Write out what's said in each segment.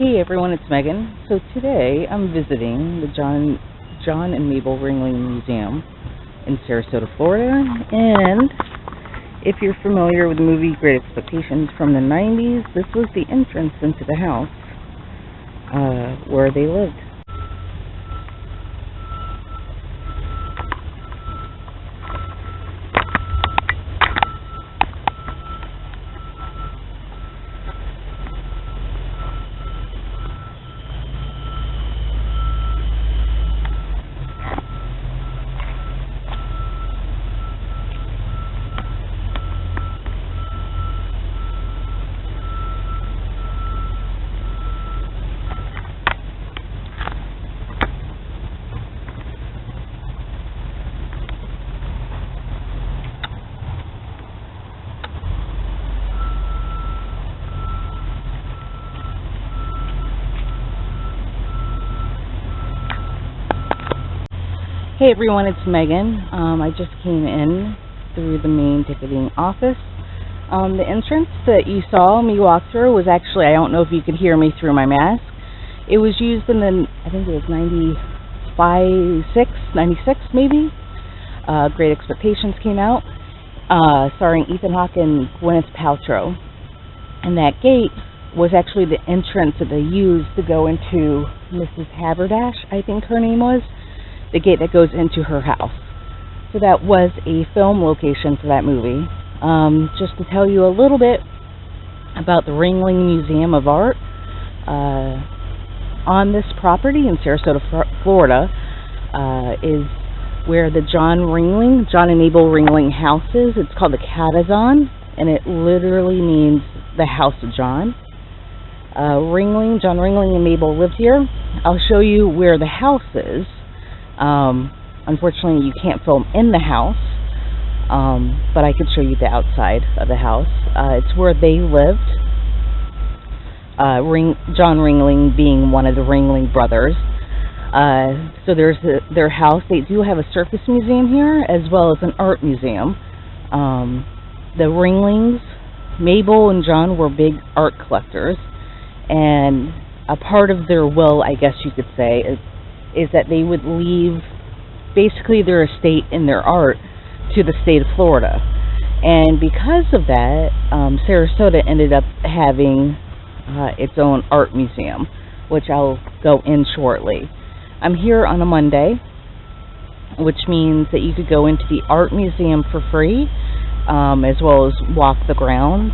Hey everyone, it's Megan. So today I'm visiting the John and Mable Ringling Museum in Sarasota, Florida. And if you're familiar with the movie Great Expectations from the 90s, this was the entrance into the house where they lived. Hey everyone, it's Megan. I just came in through the main ticketing office. The entrance that you saw me walk through was actually, I don't know if you could hear me through my mask. It was used in the, I think it was 96 maybe. Great Expectations came out, starring Ethan Hawke and Gwyneth Paltrow. And that gate was actually the entrance that they used to go into Mrs. Haberdash, I think her name was. The gate that goes into her house. So that was a film location for that movie. Just to tell you a little bit about the Ringling Museum of Art. On this property in Sarasota, Florida, is where the John and Mable Ringling house is. It's called the Catazon, and it literally means the house of John. John Ringling and Mable lived here. I'll show you where the house is. Unfortunately, you can't film in the house, but I could show you the outside of the house. It's where they lived, John Ringling being one of the Ringling Brothers. So there's their house. They do have a circus museum here, as well as an art museum. The Ringlings, Mable and John, were big art collectors, and a part of their will, I guess you could say, is that they would leave basically their estate and their art to the state of Florida. And because of that, Sarasota ended up having its own art museum, which I'll go in shortly. I'm here on a Monday, which means that you could go into the art museum for free, as well as walk the grounds.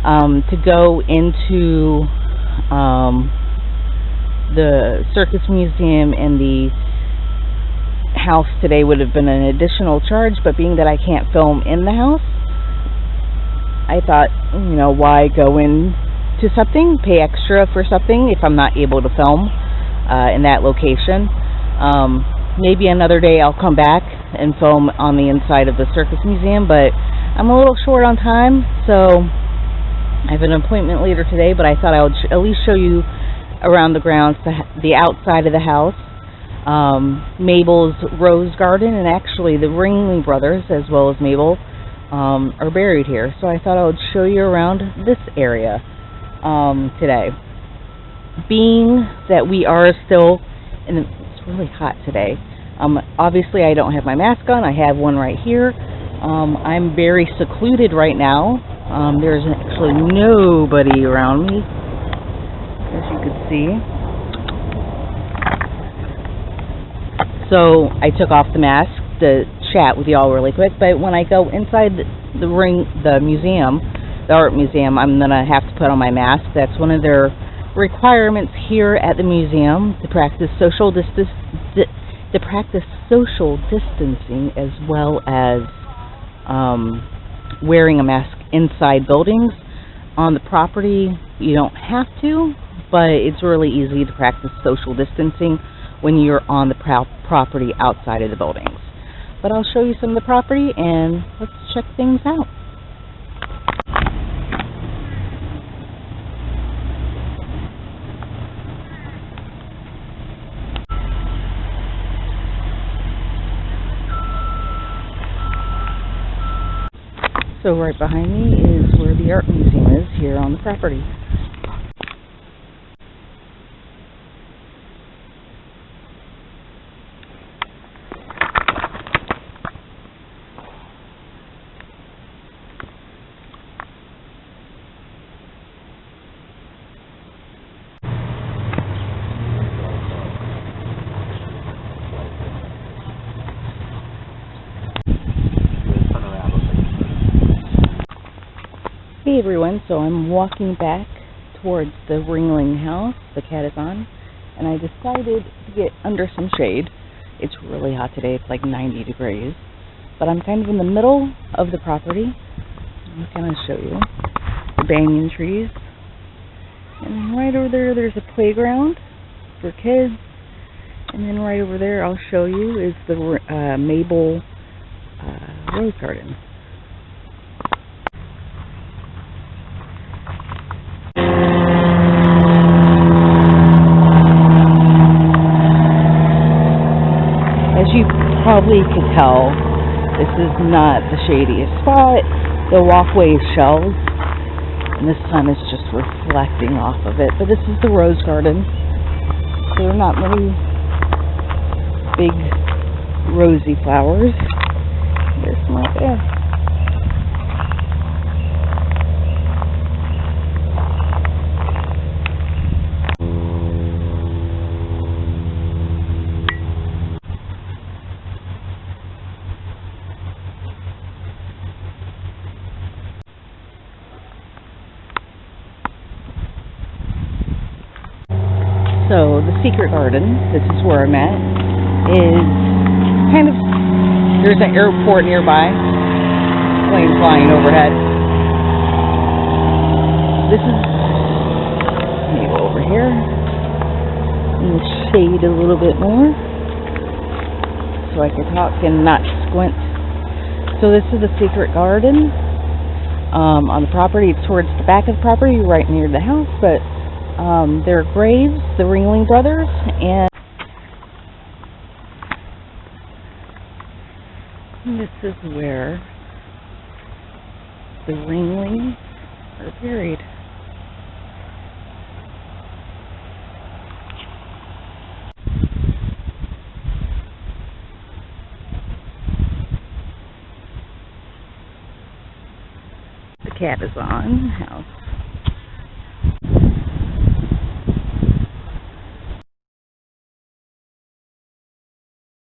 To go into the circus museum and the house today would have been an additional charge, but being that I can't film in the house, I thought, why go into something, pay extra for something if I'm not able to film in that location. Maybe another day I'll come back and film on the inside of the circus museum, but I'm a little short on time, so I have an appointment later today, but I thought I would at least show you around the grounds, the outside of the house, Mabel's rose garden, and actually the Ringling Brothers, as well as Mable, are buried here. So I thought I would show you around this area today. Being that we are still, and it's really hot today, obviously I don't have my mask on. I have one right here. I'm very secluded right now. There's actually nobody around me, as you can see. So I took off the mask to chat with y'all really quick, but when I go inside the museum, the art museum, I'm gonna have to put on my mask. That's one of their requirements here at the museum, to practice social distancing, as well as wearing a mask inside buildings. On the property, you don't have to, but it's really easy to practice social distancing when you're on the property outside of the buildings. But I'll show you some of the property, and let's check things out. So right behind me is where the art museum is here on the property. Hey everyone, so I'm walking back towards the Ringling house. The cat is on, and I decided to get under some shade. It's really hot today, it's like 90 degrees, but I'm kind of in the middle of the property. I'm going to show you the banyan trees, and right over there there's a playground for kids, and then right over there I'll show you is the Mable rose garden. As you probably could tell, this is not the shadiest spot. The walkway is shelved, and the sun is just reflecting off of it. But this is the rose garden. There are not many big rosy flowers. There's some right there. So the secret garden, this is where I'm at, is kind of, there's an airport nearby, plane flying overhead. This is, let me go over here, in the shade a little bit more, so I can talk and not squint. So this is the secret garden on the property. It's towards the back of the property, right near the house, but there are graves, the Ringling Brothers, and this is where the Ringlings are buried. The cat is on house.